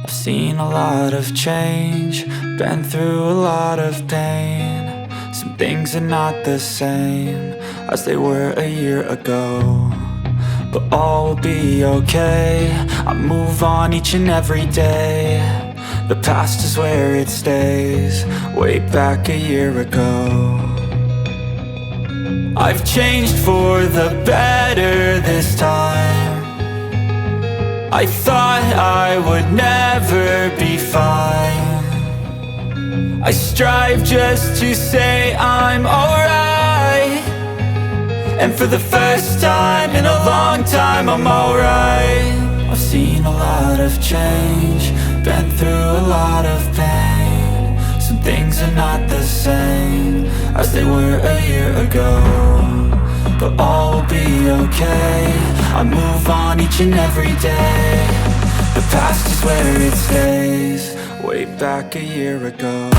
I've seen a lot of change, been through a lot of pain. Some things are not the same as they were a year ago, but all will be okay. I move on each and every day. The past is where it stays, way back a year ago. I've changed for the better this time. I thought I would never be fine. I strive just to say I'm alright, and for the first time in a long time I'm alright. I've seen a lot of change, been through a lot of pain. Some things are not the same as they were a year ago, but all will be okay. I move on each and every day. The past is where it stays, way back a year ago.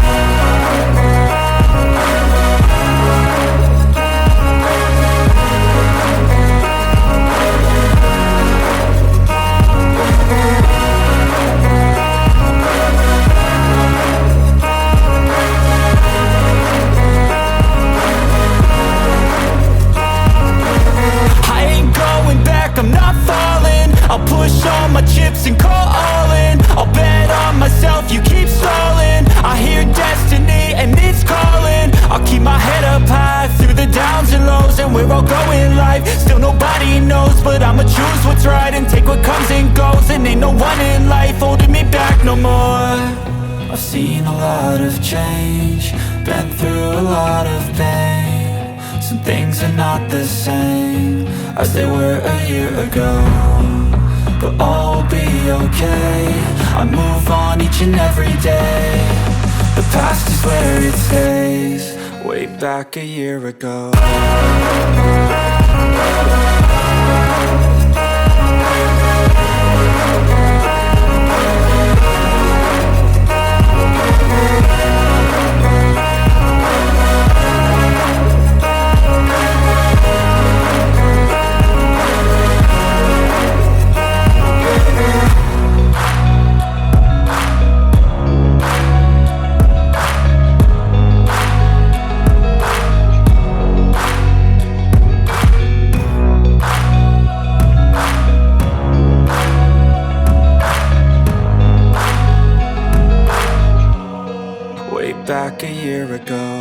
I'm not falling, I'll push all my chips and call all in. I'll bet on myself, you keep stalling. I hear destiny and it's calling. I'll keep my head up high through the downs and lows, and we're all going life. Still nobody knows, but I'ma choose what's right and take what comes and goes. And ain't no one in life holding me back no more. I've seen a lot of change, been through a lot of pain. Some things are not the same as they were a year ago, but all will be okay. I move on each and every day. The past is where it stays, way back a year ago. Back a year ago.